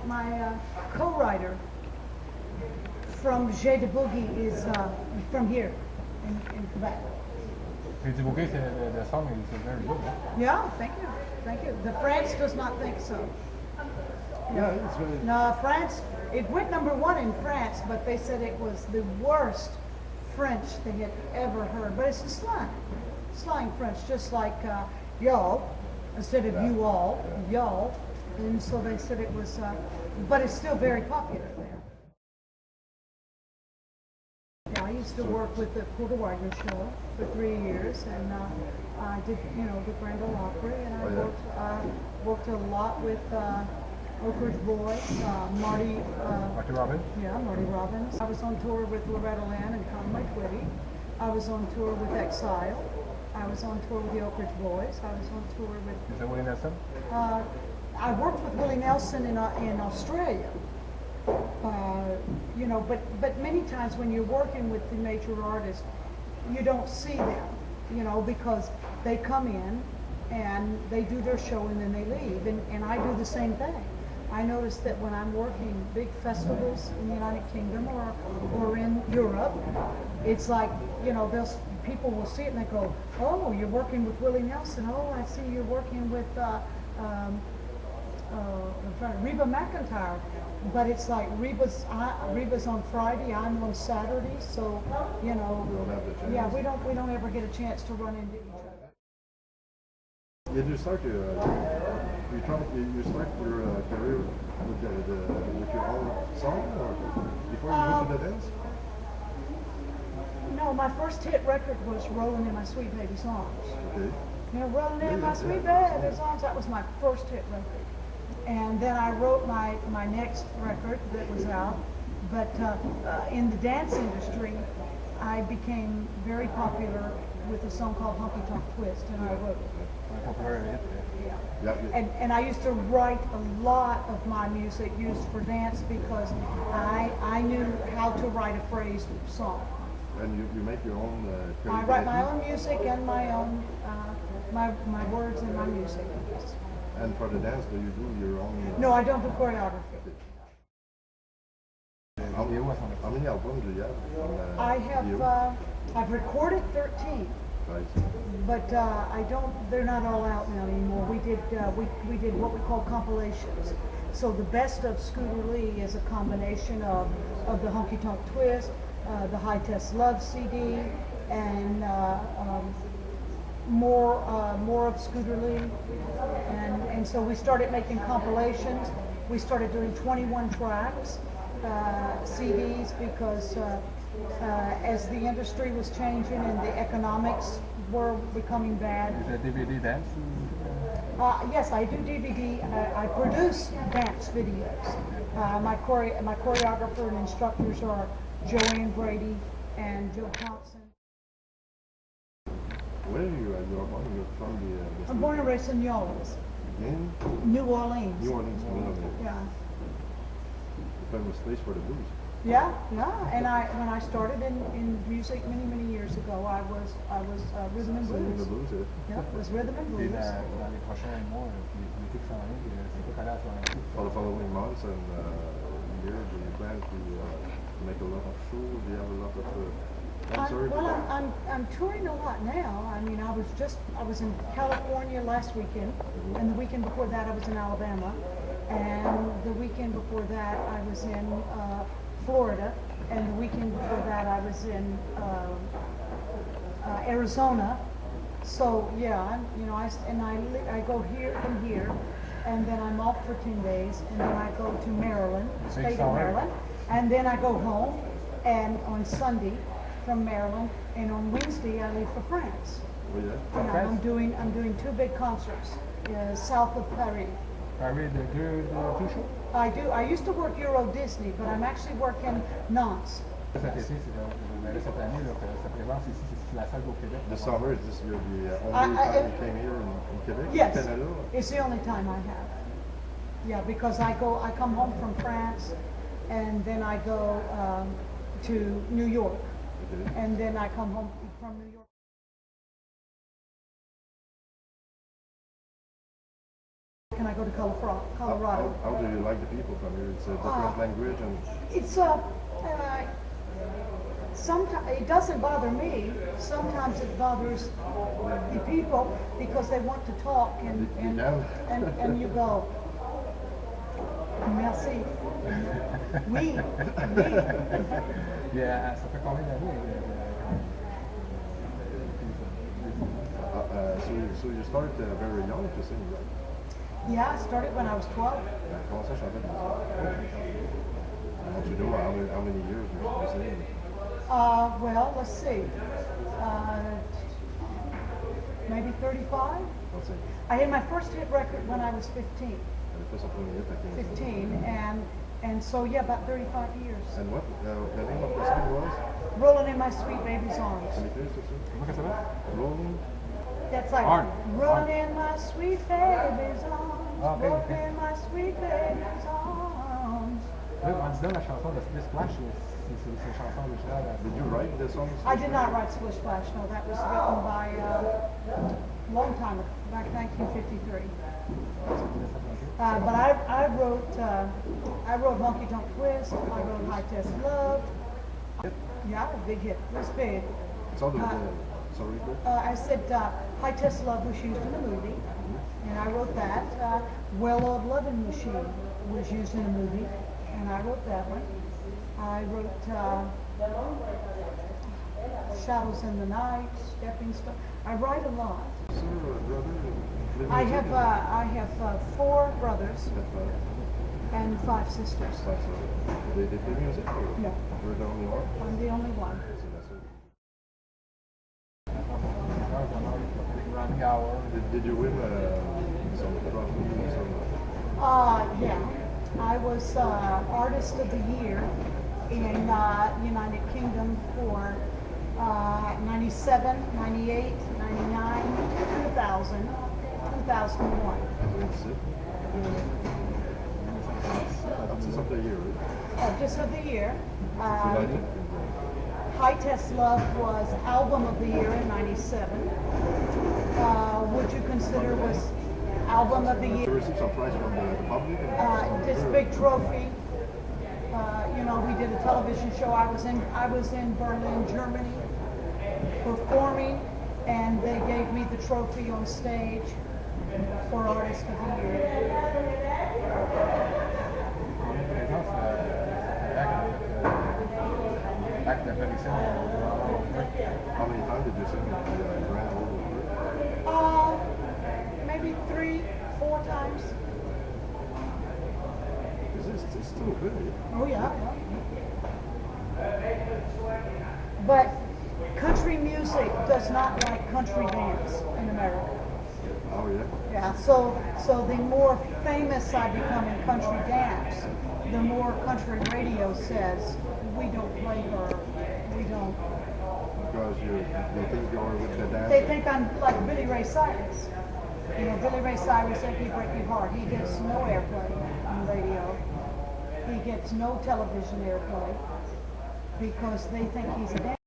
my co-writer from J'ai de Boogie is from here in Quebec. J'ai de Boogie, the song is very good. Huh? Yeah, thank you, thank you. The France does not think so. Yeah, it's really. No, France. It went #1 in France, but they said it was the worst French they had ever heard. But it's a slang French, just like y'all instead of you all, y'all. And so they said it was, but it's still very popular there. Yeah, I used to work with the Porter Wagner show for 3 years, and I did, the Grand Ole Opry, and I worked a lot with Oak Ridge Boys, Marty Robbins? Yeah, Marty Robbins. I was on tour with Loretta Lynn and Conway Twitty. I was on tour with Exile. I was on tour with the Oak Ridge Boys. I was on tour with... Is that Willie Nelson? I worked with Willie Nelson in Australia. But many times when you're working with the major artists, you don't see them, because they come in and they do their show and then they leave. And I do the same thing. I notice that when I'm working big festivals in the United Kingdom or in Europe, it's like, people will see it and they go, oh, you're working with Willie Nelson. Oh, I see you're working with Reba McEntire. But it's like Reba's on Friday, I'm on Saturday, so We don't have the chance. yeah, we don't ever get a chance to run into each other. Did you start your you start your career with your own song, or before you went to the dance? No, my first hit record was "Rolling in My Sweet Baby Songs." Okay. Rolling in my sweet baby songs. That was my first hit record. And then I wrote my next record that was out. But in the dance industry, I became very popular with a song called Honky Tonk Twist, and I wrote it. Yeah. And I used to write a lot of my music used for dance because I knew how to write a phrased song. And you make your own I write my own music and my own my words and my music. And for the dance, do you do your own? No, I don't do choreography. How many albums do you have? I have I've recorded 13. Right. But I don't. They're not all out now anymore. We did what we call compilations. So the best of Scooter Lee is a combination of the Honky Tonk Twist, the High Test Love CD, and more of Scooter Lee. And so we started making compilations. We started doing 21 tracks, CDs, because as the industry was changing and the economics were becoming bad. Is that DVD dance? Yes, I do DVD. I produce dance videos. My choreographer and instructors are Joanne Brady and Joe Thompson. Where are you at? You're from the I'm born and raised in New Orleans. In New Orleans. New Orleans. Yeah. The famous place for the blues. Yeah. And when I started in music many years ago, I was rhythm and Singing the blues. blues, Yeah, it was rhythm and blues. Dans les prochains mois, l'été qui s'en vient, c'est quoi qu'elle a sur un For the following months and year, do you plan to make a lot of shows? Do you have a lot of concerts? I'm touring a lot now. I mean, I was in California last weekend, and the weekend before that I was in Alabama, and the weekend before that I was in Florida, and the weekend before that I was in Arizona. So yeah, I go here from here, and then I'm off for 10 days, and then I go to Maryland, state of Maryland, and then I go home, and on Sunday from Maryland, and on Wednesday I leave for France. Oh, yeah? And I'm doing 2 big concerts south of Paris. Paris, the two shows? I do. I used to work Euro Disney, but I'm actually working Nantes. Cet été, cette année, ça présence ici, c'est la salle au Québec. The summer, is this the only time you came here in Quebec? Yes, Canada? it's the only time I have. Yeah, because I come home from France, and then I go to New York, and then I come home from New York. Can I go to Colorado. How do you like the people from here? It's a different language and It's sometimes it doesn't bother me. Sometimes it bothers the people because they want to talk and you go, merci. Oui, oui. Yeah, ça fait combien d'années? so you started very young to sing, right? Yeah, I started when I was 12. Comment ça, chanter? Do you know how many years you're singing? Well, let's see. Maybe 35. Let's see. I had my first hit record when I was 15. Elle fait son premier hit à 15 ans. 15, and so yeah, about 35 years. And what the name of the song was? Rolling in my sweet baby's arms. Ça m'écrit, c'est ça? Comment ça va? Rolling. That's like Arm. rolling in my sweet baby's arms. Okay, Rolling okay. in my sweet baby's arms. Oui, en disant la chanson de Splish Splash, c'est une chanson originale. Did you write the song? I did not write Splish Splash. No, that was written by a long time ago, back 1953. But I wrote Monkey Don't Twist. I wrote High Test Love. Yeah, big hit. It was big. It's all the sorry, go. I said High Test Love was used in the movie, and I wrote that. Well-Oiled Loving Machine was used in a movie, and I wrote that one. I wrote Shadows in the Night, Stepping Stone. I write a lot. Sir, brother, I have 4 brothers and 5 sisters. They play music? Or No. you're the only one? I'm the only one. Running hour. Did you win some trophies? Yeah. I was Artist of the Year in United Kingdom for 97, 98, 99, 2000, 2001. Artist of the Year, right? Artist of the Year. United? High Test Love was Album of the Year in 97. Would you consider was Album of the You Year? received some prize from the public? This big trophy. We did a television show. I was in Berlin, Germany, performing, and they gave me the trophy on stage for Artist of the Year. Back in the How many times did you sing the Grand Ole Opry? Maybe 3, 4 times. It's still good. Oh yeah. But country music does not like country bands in America. Oh yeah? Yeah, so the more famous I become in country dance, the more country radio says, we don't play her, we don't. Because they think you're with the dance? They think I'm like Billy Ray Cyrus. Billy Ray Cyrus, If You Break Your Heart, he gets no airplay on radio. He gets no television airplay because they think he's a dancer.